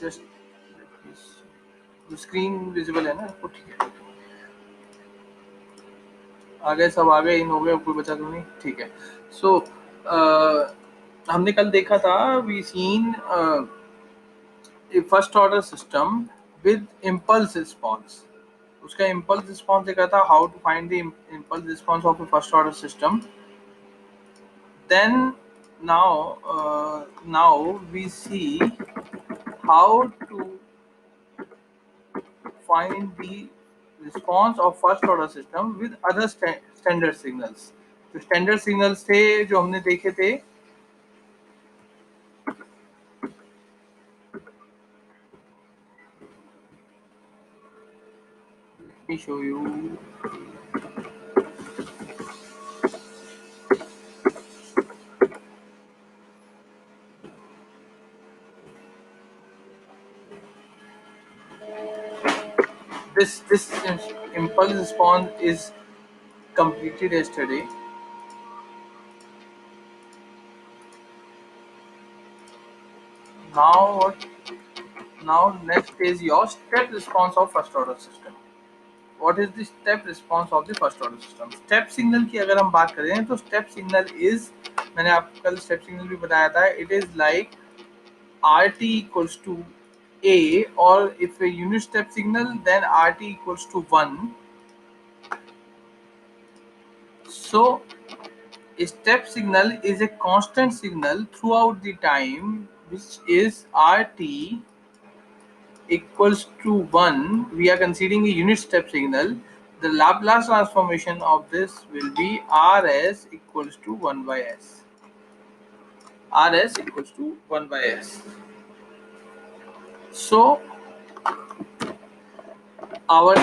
Just screen visible है ना आपको? ठीक है, आ गए, सब आ गए, इन हो गए, कोई बचा तो नहीं? ठीक है। सो हमने कल देखा था, we seen a first order system with impulse response. उसका impulse response देखा था, how to find the impulse response of a first order system. Then now we see how to find the response of first order system with other standard signals. जो standard signals थे जो हमने देखे थे, let me show you. This impulse response is completed yesterday. Now what? Now next is your step response of first order system. What is the step response of the first order system? Step signal की अगर हम बात करें तो step signal is, मैंने आपको कल step signal भी बताया था, it is like RT equals to A, or if a unit step signal then RT equals to 1. So a step signal is a constant signal throughout the time, which is RT equals to 1. We are considering a unit step signal. The Laplace transformation of this will be Rs equals to 1 by S. Rs equals to 1 by S. So our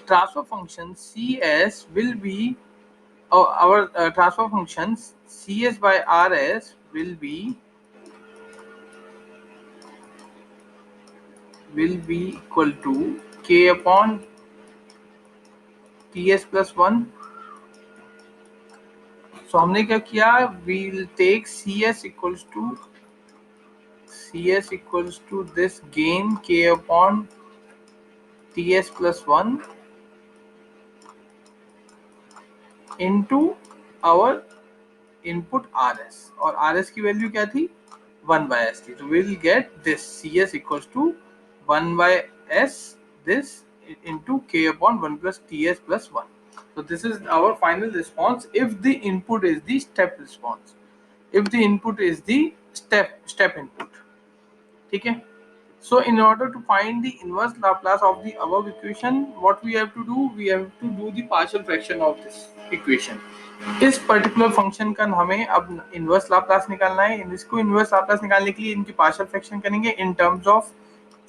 transfer function Cs will be, our transfer functions Cs by Rs will be equal to k upon Ts plus 1. So हमने क्या किया, we'll take Cs equals to this gain k upon Ts plus 1 into our input Rs, और Rs की value क्या थी? 1 by S थी. So we'll get this Cs equals to 1 by S, this into k upon 1 plus Ts plus 1. So this is our final response if the input is the step response, if the input is the step input. ठीक है? So in order to find the inverse Laplace of the above equation, what we have to do? We have to do the partial fraction of this equation. इस particular function का हमें अब inverse Laplace निकालना है. इसको inverse Laplace निकालने के लिए इनकी पार्शियल फ्रैक्शन करेंगे in terms of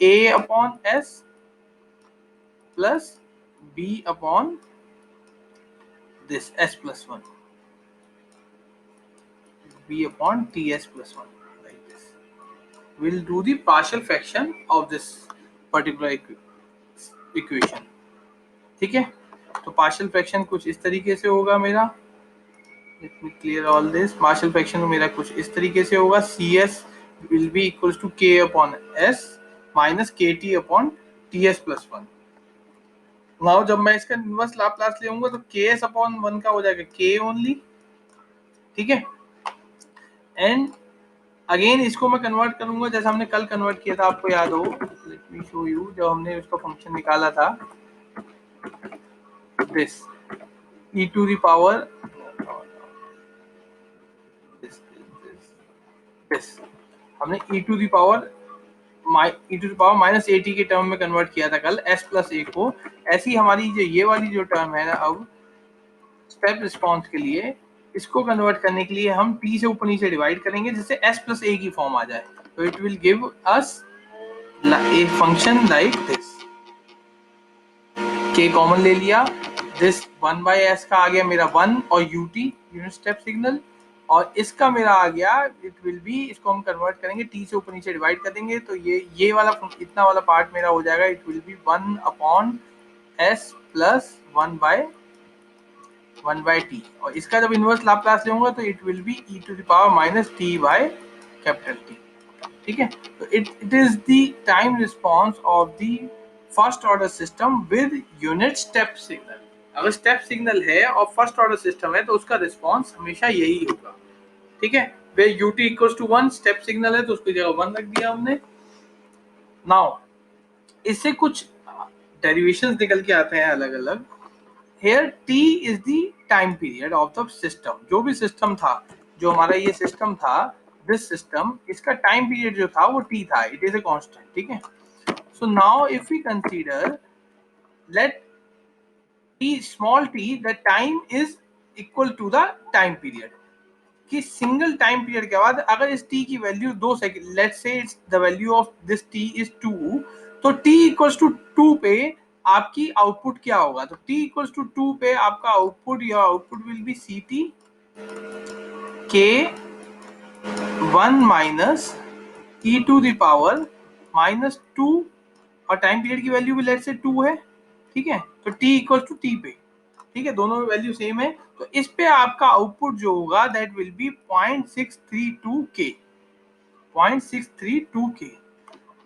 a upon s plus b upon this s plus 1, b upon ts plus 1, like this. We'll do the partial fraction of this particular equation. ठीक है? तो partial fraction कुछ इस तरीके से होगा मेरा. Let me clear all this. Partial fraction मेरा कुछ इस तरीके से होगा. cs will be equals to k upon s minus kt upon ts plus 1. Now जब मैं इसका इनवर्स लाप्लास लेऊंगा तो ks upon 1 का हो जाएगा k ओनली. ठीक है? एंड अगेन इसको मैं कन्वर्ट करूंगा जैसा हमने कल कन्वर्ट किया था, आपको याद हो. Let me show you. जब हमने उसका फंक्शन निकाला था, this e to the power this हमने e to the power minus eighty के टर्म में कन्वर्ट किया था कल, s प्लस ए को. ऐसी हमारी जो ये वाली जो टर्म है ना, अब स्टेप रिस्पॉन्स के लिए इसको कन्वर्ट करने के लिए हम t से ऊपर नीचे डिवाइड करेंगे जिससे s प्लस ए की फॉर्म आ जाए. तो it will give us a function like this. k common ले लिया, दिस 1 by s का आ गया मेरा 1 और ut यूनिट स्टेप सिग्नल, और इसका मेरा आ गया, इट विल बी, इसको हम कन्वर्ट करेंगे t से ऊपर नीचे डिवाइड कर देंगे तो ये वाला इतना वाला पार्ट मेरा हो जाएगा. It will B 1 upon s plus 1 by t, और इसका जब इनवर्स लाप्लास लूंगा तो it will B e to the power minus t by capital T. ठीक है, तो it is the time response of the first order system with unit step signal. अगर step signal है और फर्स्ट ऑर्डर सिस्टम है तो उसका response हमेशा यही होगा। ठीक है, वे ut equal to 1 step signal है तो उसकी जगह 1 रख दिया हमने। नाउ इससे कुछ डेरिवेशंस निकल के आते हैं अलग अलग। Here t is the time period of the system. जो भी सिस्टम था, जो हमारा ये सिस्टम था, दिस सिस्टम, इसका टाइम पीरियड जो था वो t था, इट इज ए कांस्टेंट। ठीक है, so now if we consider let t small t, the time is equal to the time period। कि सिंगल टाइम पीरियड के बाद अगर इस t की value 2 second, let's say it's the value of this t is 2, तो t equals to 2 पे आपकी output क्या होगा? तो t इक्वल्स टू 2 पे आपका output, your output will be ct k 1 माइनस e to the power minus 2, और टाइम पीरियड की वैल्यू भी लेट्स से 2 है। ठीक है, तो t इक्वल्स टू t पे, ठीक है, दोनों में वैल्यू सेम है, तो इस पे आपका आउटपुट जो होगा that will be 0.632k, 0.632k।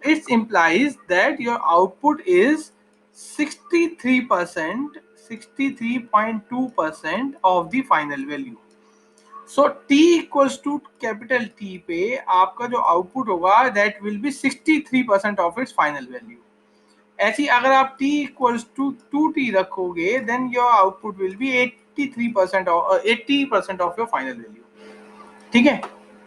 It implies that your output is 63%, 63.2% of the final value। So t equals to capital T पे आपका जो आउटपुट होगा that will be 63% of its final value। ऐसी अगर आप t equals to 2t रखोगे then your output will be 83% or 80% of your final value। ठीक है,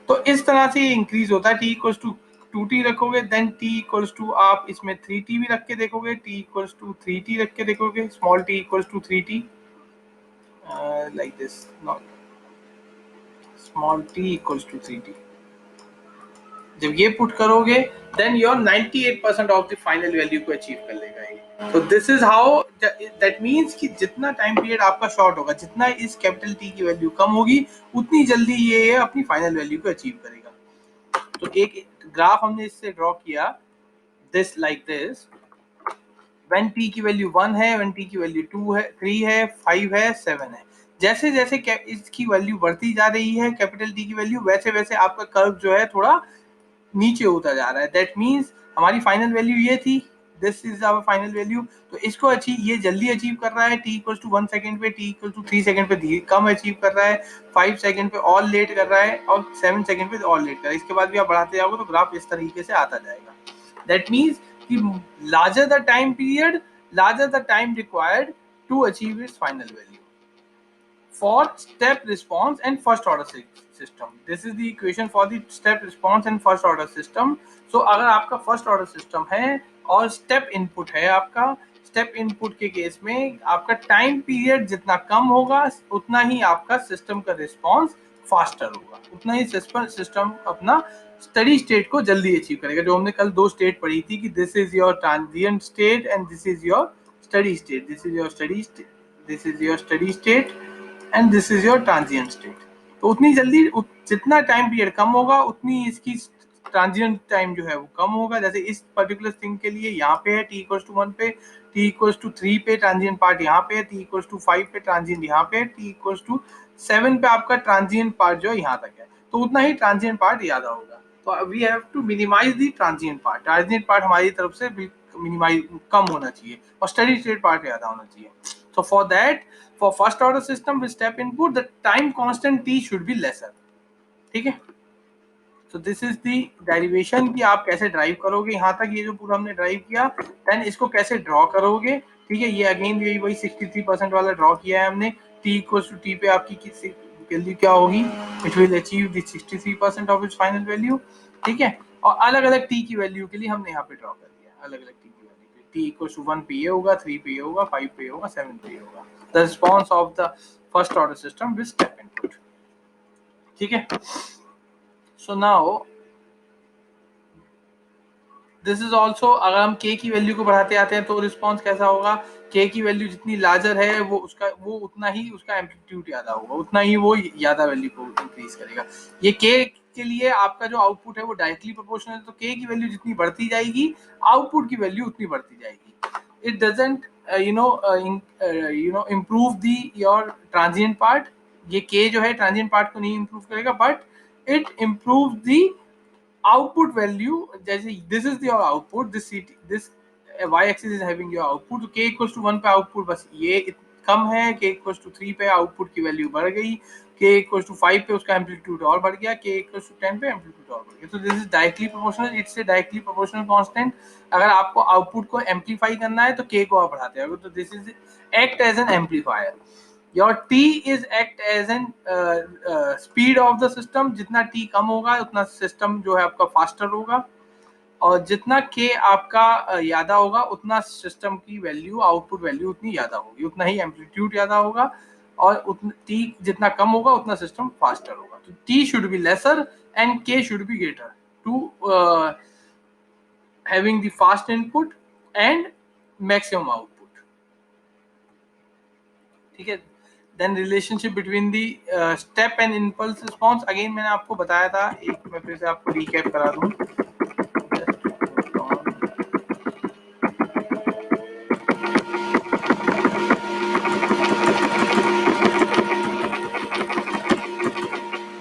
तो इस तरह से ये इंक्रीज होता है। t equals to 2t रखोगे then t equals to आप इसमें 3t भी रख के देखोगे, t equals to 3t रख के देखोगे, small t equals to 3t, like this, not small t equals to 3t। जब ये पुट करोगे then your 98% of the final value को अचीव कर लेगा ये। तो this is how, that means कि जितना टाइम पीरियड आपका शॉर्ट होगा, जितना इस कैपिटल टी की वैल्यू कम होगी, उतनी जल्दी ये अपनी फाइनल वैल्यू को अचीव करेगा। तो एक ग्राफ हमने इससे ड्रॉ किया, this like this, when T की वैल्यू 1 है, व्हेन टी की वैल्यू 2 है, 3 है, 5 है, 7 है। जैसे जैसे इसकी वैल्यू बढ़ती जा रही है कैपिटल टी की वैल्यू, वैसे वैसे आपका कर्व जो है थोड़ा नीचे होता जा रहा है। दैट मीन्स हमारी फाइनल वैल्यू ये थी, this is our final value, तो इसको अचीव ये जल्दी अचीव कर रहा है, t इक्वल टू 1 सेकंड पे, t इक्वल टू 3 सेकंड पे कम अचीव कर रहा है, 5 सेकंड पे और लेट कर रहा है, और 7 सेकंड पे और लेट कर रहा है। इसके बाद भी आप बढ़ाते जाओगे तो ग्राफ इस तरीके से आता जाएगा। दैट मीन्स कि larger the time period, larger the time required to achieve its final value for step response and first order system। this is the equation for the step response and first order system। so अगर आपका first order system है और step input है, आपका step input के case में आपका time period जितना कम होगा उतना ही आपका सिस्टम का रिस्पॉन्स फास्टर होगा, उतना ही सिस्टम अपना स्टडी स्टेट को जल्दी अचीव करेगा। जो हमने कल 2 स्टेट पढ़ी थी कि this is your transient state and this is your steady state, this is your steady state, this is your steady state and this is your transient state. तो उतनी जल्दी, जितना टाइम पीरियड कम होगा उतनी इसकी ट्रांजिएंट टाइम जो है वो कम होगा। जैसे इस पर्टिकुलर थिंग के लिए यहाँ पे है t इक्वल्स टू 1 पे, t इक्वल्स टू 3 पे ट्रांजिएंट पार्ट यहाँ पे है, t इक्वल्स टू 5 पे ट्रांजिएंट यहाँ पे है, t इक्वल्स टू 7 पे आपका ट्रांजिएंट पार्ट जो है यहाँ तक है, तो उतना ही ट्रांजिएंट पार्ट ज्यादा होगा। तो we have to minimize the transient part, transient part हमारी तरफ से मिनिमाइज कम होना चाहिए और स्टडी स्टेट पार्ट ज्यादा होना चाहिए। So for that, for first order system with step input, the time constant t should be lesser। ठीक है, so this is the derivation कि आप कैसे ड्राइव करोगे। यहाँ तक ये जो पूरा हमने ड्राइव किया, देन इसको कैसे ड्रॉ करोगे। ठीक है, ये अगेन यही वही 63% वाला ड्रॉ किया है हमने। t इक्वल्स टू t पे आपकी किसी वैल्यू क्या होगी, it will achieve the 63% of its final value. ठीक है, और अलग अलग t की वैल्यू के लिए हमने यहाँ पे ड्रॉ कर दिया, अलग अलग t की वैल्यू। t इक्वल्स टू 1 पे ये होगा, 3 पे ये होगा, 5 पे ये होगा, 7 पे ये होगा। The response of the first order system with step input. ठीक है, so now this is also, अगर हम k की वैल्यू को बढ़ाते आते हैं तो रिस्पॉन्स कैसा होगा। k की वैल्यू जितनी लार्जर है वो उतना ही उसका एम्पलीट्यूड ज्यादा होगा, उतना ही वो ज्यादा वैल्यू को इंक्रीज करेगा। ये k के लिए आपका जो आउटपुट है वो डायरेक्टली प्रोपोर्शनल है, तो k की वैल्यू जितनी बढ़ती जाएगी आउटपुट की वैल्यू उतनी बढ़ती जाएगी। It doesn't improve the your transient part. ये k जो है ट्रांजिएंट पार्ट को नहीं इम्प्रूव करेगा, but it improve the output value, जैसे this is your output, this y axis is having your output, तो k इक्वल्स टू 1 पे output बस ये कम है, k इक्वल्स टू 3 पे आउटपुट की वैल्यू बढ़ गई, k इक्वल्स टू 5 पे उसका एम्पलीट्यूड और बढ़ गया, k इक्वल्स टू 10 पे एम्पलीट्यूड और बढ़ गया। तो this is directly proportional, it's a directly proportional constant. अगर आपको आउटपुट को एम्पलीफाई करना है तो k को आप बढ़ाते हैं, तो this is act as an amplifier. Your t is act as an speed of the system, जितना t कम होगा उतना सिस्टम जो है आपका फास्टर होगा, और जितना k आपका ज्यादा होगा उतना सिस्टम की वैल्यू, आउटपुट वैल्यू उतनी ज्यादा होगी, उतना ही एम्पलीट्यूड ज्यादा होगा, और उतना t जितना कम होगा उतना सिस्टम फास्टर होगा। तो t should be lesser and k should be greater to having the fast input and maximum output। ठीक है, then relationship between the step and impulse response, again मैंने आपको बताया था, एक मैं फिर से आपको रिकैप करा दूं।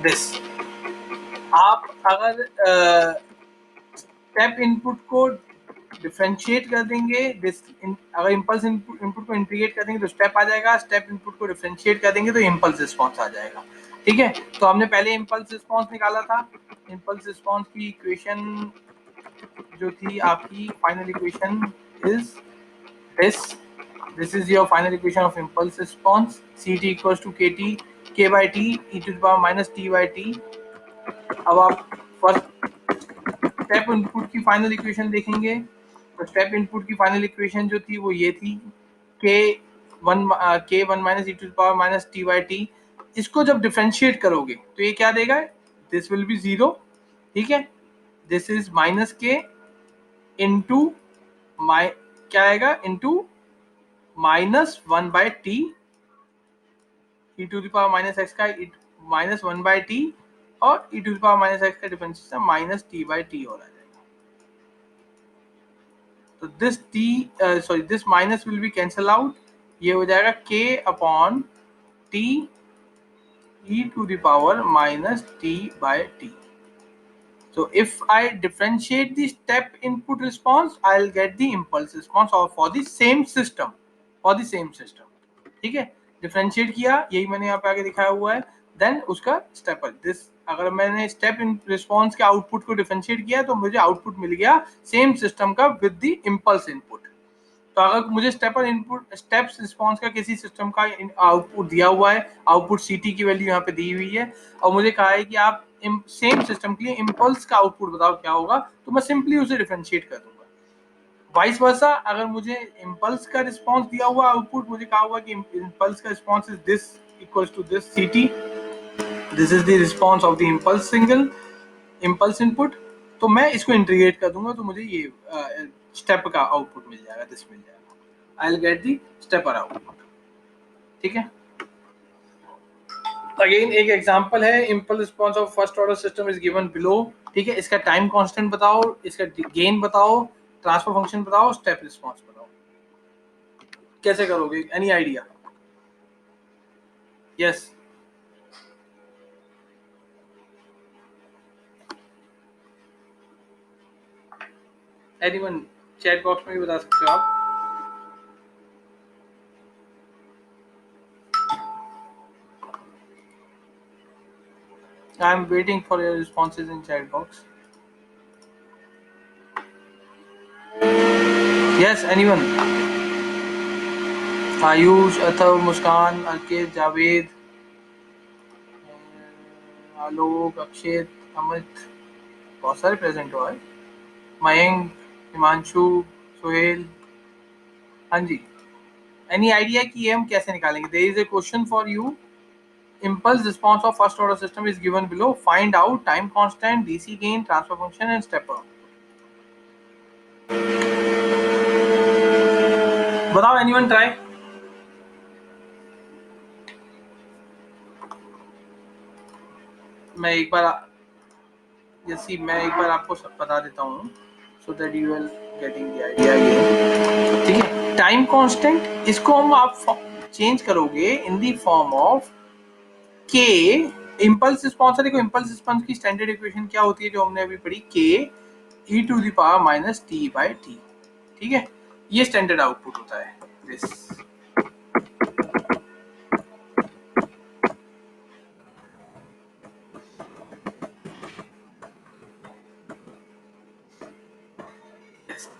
दिस आप अगर स्टेप इनपुट को डिफरेंशिएट कर देंगे, अगर इम्पल्स इनपुट को इंटीग्रेट कर देंगे तो स्टेप आ जाएगा, स्टेप इनपुट को डिफरेंशिएट कर देंगे तो इम्पल्स रिस्पॉन्स आ जाएगा। ठीक है, तो हमने पहले इम्पल्स रिस्पॉन्स निकाला था, इम्पल्स रिस्पॉन्स की इक्वेशन जो थी आपकी, final equation is this is your final equation of impulse response, ct equals to kt k by t e to the power minus t by t। अब आप first step input की final equation देखेंगे, तो step input की final equation जो थी वो ये थी, k1 minus e to the power minus t by t। इसको जब डिफरेंशिएट करोगे तो ये क्या देगा, दिस विल बी 0। ठीक है, this is minus k into क्या आएगा, into minus 1 by t e to the power minus x का माइनस 1 बाय टी, और e to the power minus x का differentiation minus t by t हो रहा है। तो this t sorry this minus will be cancel out, ये हो जाएगा k upon t e to the power minus t by t. So if I differentiate the step input response, I'll get the impulse response or for the same system, for the same system। ठीक है, differentiate किया, यही मैंने यहाँ पे आगे दिखाया हुआ है, देन उसका स्टेप दिस, अगर मैंने स्टेप इन रिस्पॉन्स के आउटपुट को डिफरेंशिएट किया तो मुझे आउटपुट मिल गया सेम सिस्टम का विद द इम्पल्स इनपुट। तो अगर मुझे स्टेपर इनपुट स्टेप्स रिस्पॉन्स का किसी सिस्टम का आउटपुट दिया हुआ है, आउटपुट सीटी की वैल्यू यहाँ पे दी हुई है, और मुझे कहा है कि आप सेम सिस्टम के लिए इम्पल्स का आउटपुट बताओ क्या होगा, तो मैं सिंपली उसे डिफरेंशिएट कर दूंगा। वाइस वर्सा, अगर मुझे इम्पल्स का रिस्पॉन्स दिया हुआ आउटपुट, मुझे कहा हुआ कि इम्पल्स का response is this equals to this CT, this is the response of the impulse single impulse input, तो मैं इसको इंटीग्रेट कर दूंगा तो मुझे ये स्टेप का आउटपुट मिल जाएगा, दिस मिल जाएगा, आई will get the stepper output. ठीक है, अगेन एक एग्जांपल है, impulse response of first order system is given below. ठीक है, इसका टाइम कांस्टेंट बताओ, इसका गेन बताओ, ट्रांसफर फंक्शन बताओ, स्टेप रिस्पॉन्स बताओ, कैसे करोगे, any idea? Yes, anyone, chat box में भी बता सकते हो आप। I am waiting for your responses in chat box. Yes, anyone? Ayush, अथव, मुस्कान, अर्केत, जावेद, आलोक, अक्षित, अमित, बहुत सारे प्रेजेंट हुआ है, मयंक, हिमांशु, सोहेल। हाँ जी, एनी आइडिया कि ये हम कैसे निकालेंगे? There is a question for you, impulse response of first order system is given below, find out time constant, dc gain, transfer function and stepper। बताओ, एनीवन ट्राई? मैं एक बार आपको सब बता देता हूँ, so that you will getting the idea. ये ठीक है, टाइम कांस्टेंट, इसको हम आप चेंज करोगे in the form of k impulse response है, देखो इम्पल्स रिस्पॉन्स की स्टैंडर्ड इक्वेशन क्या होती है जो हमने अभी पढ़ी, k e to the power minus t by T, ठीक है, ये स्टैंडर्ड आउटपुट होता है this.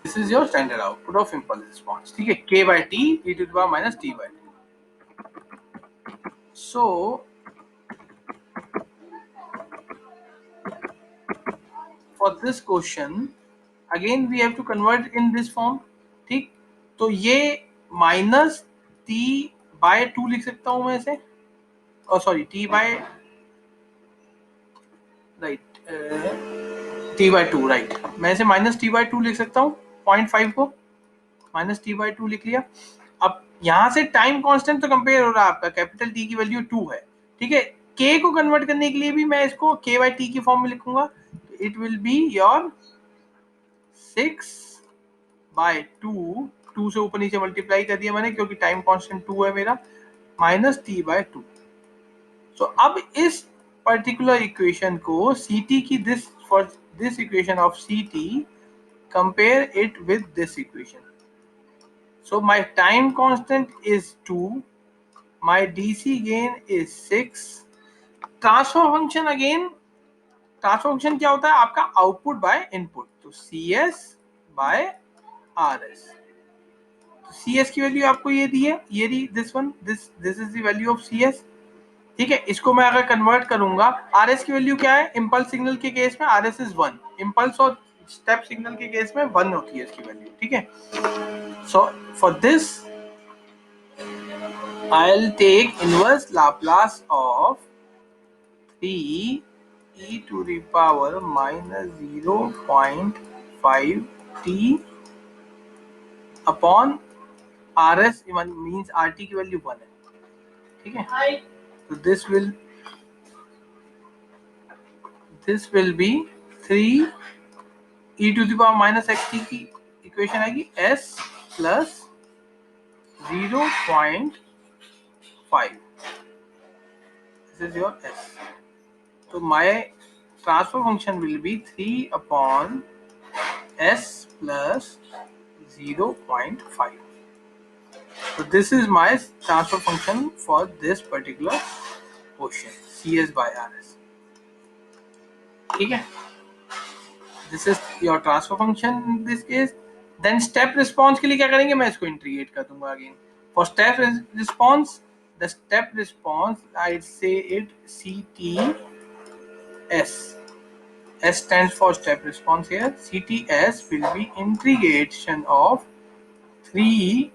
This is your standard output of impulse response, ठीक है, k by T e to the power minus t by T. So for this question again we have to convert in this form, ठीक, तो ये minus t by to लिख सकता हूं मैं इसे, और sorry T by right, T by two right, मैं इसे माइनस टी बाय टू लिख सकता हूँ, 0.5 को माइनस टी बाय टू लिख लिया। अब यहाँ से टाइम कांस्टेंट तो कंपेयर हो रहा है आपका, कैपिटल टी की वैल्यू 2 है, ठीक है, के को कन्वर्ट करने के लिए भी मैं इसको के बाई टी की फॉर्म में लिखूंगा, it will be your 6 by 2 से ऊपर नीचे मल्टीप्लाई कर दिया मैंने क्योंकि टाइम कांस्टेंट 2 है मेरा, माइनस टी बाय 2। सो अब इस पर्टिकुलर इक्वेशन को सी टी की this for this equation of C T compare it with this equation. So my time constant is 2, my DC gain is 6, transfer function again, transfer function क्या होता है आपका, output by input, तो CS bye RS, तो CS की value आपको ये दी है, ये दी this one, this is the value of CS, ठीक है, इसको मैं अगर कन्वर्ट करूंगा, RS की वैल्यू क्या है, इम्पल्स सिग्नल के केस में RS इज 1, इम्पल्स और स्टेप सिग्नल के केस में 1 होती है इसकी वैल्यू, ठीक है। So for this I'll take inverse Laplace of 3 e to the power minus 0.5 t upon RS means RT की वैल्यू 1 है, ठीक है, तो this will be 3 e to the power minus xt की इक्वेशन आएगी s plus 0.5, this is your s, so my transfer function will be 3 upon s plus 0.5. So this is my transfer function for this particular question, CS by RS, ठीक है, this is your transfer function in this case. Then step response के लिए क्या करेंगे, मैं इसको integrate कर दूंगा again, for step response, the step response I say it CTS, S stands for step response here, CTS will be integration of 3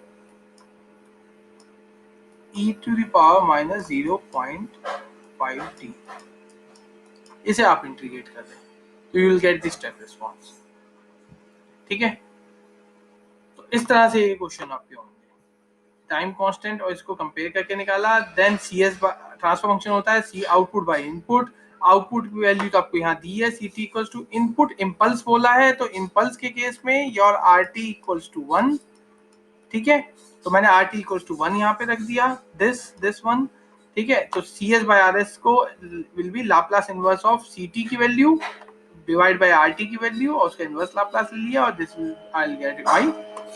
e to the power minus 0.5 t, इसे आप इंटीग्रेट कर दें तो you will get the step response, ठीक है, तो इस तरह से ये क्वेश्चन आपके होंगे, टाइम कांस्टेंट और इसको कंपेयर करके निकाला, देन CS ट्रांसफर फंक्शन होता है C output by input, output की वैल्यू तो आपको यहाँ दी है, CT equals to input impulse बोला है, तो इम्पल्स के केस में योर RT इक्वल्स टू 1, ठीक है, तो मैंने RT इक्वल्स टू 1 यहाँ पे रख दिया, दिस वन, ठीक है, तो CS बाय RS को will be Laplace inverse of CT की वैल्यू डिवाइड बाय RT की वैल्यू और उसका इनवर्स लाप्लास ले लिया, और this I will get it by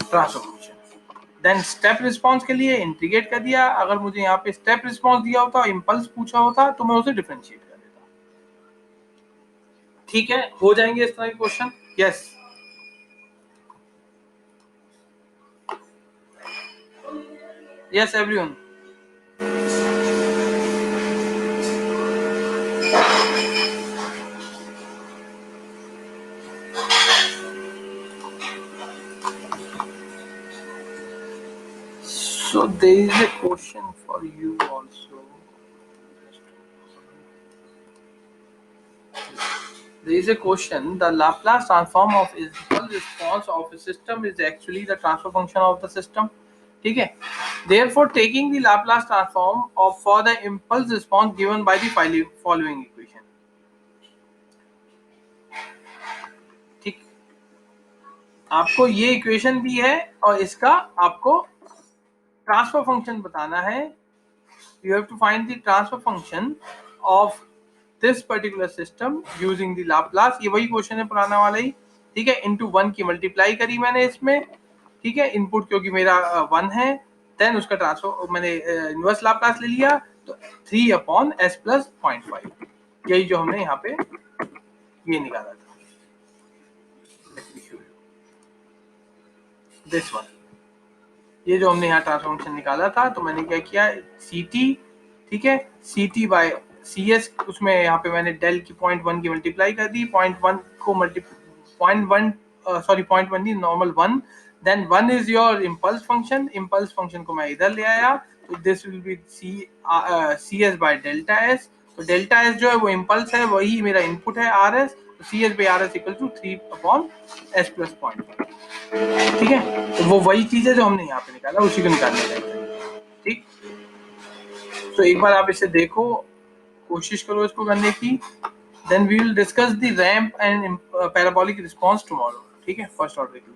transfer function. Then step response के लिए इंटीग्रेट कर दिया, अगर मुझे यहाँ पे स्टेप रिस्पांस दिया होता, इम्पल्स पूछा होता तो मैं उसे डिफरेंशिएट कर देता, ठीक है, हो जाएंगे इस तरह के question, yes yes everyone. So there is a question for you also. There is a question. The Laplace transform of impulse response of a system is actually the transfer function of the system. ठीक है. Therefore, taking the Laplace transform of for the impulse response given by the following equation. ठीक. आपको ये equation दी है और इसका आपको transfer function बताना है. You have to find the transfer function of this particular system using the Laplace, ये वही क्वेश्चन है पुराना वाला ही, ठीक है, इंटू 1 की मल्टीप्लाई करी मैंने इसमें, ठीक है, इनपुट क्योंकि मेरा 1 है, देन उसका ट्रांसफर मैंने इनवर्स लाप्लास ले लिया, तो 3/s प्लस 0.5, यही जो हमने यहाँ पे ये निकाला था, दिस वन, ये जो हमने यहाँ ट्रांसफर फंक्शन निकाला था, तो मैंने क्या किया, सी टी, ठीक है, C T by C S, उसमें यहाँ पे मैंने डेल की 0.1 की मल्टीप्लाई कर दी, 0.1 को पॉइंट वन सॉरी 0.1 नहीं, normal 1, then 1 is your impulse function, impulse function को मैं इधर ले आया, तो this will be C S by delta S, तो डेल्टा एस जो है वो इम्पल्स है, वही मेरा इनपुट है आर एस, तो C S by R S equal to 3/s plus 0.5, ठीक है, तो वो वही चीज है जो हमने यहाँ पे निकाला, उसी को निकालने का, ठीक। तो एक बार आप इसे देखो, कोशिश करो इसको करने की, then we will discuss the ramp and parabolic response tomorrow, ठीक है, फर्स्ट ऑर्डर की।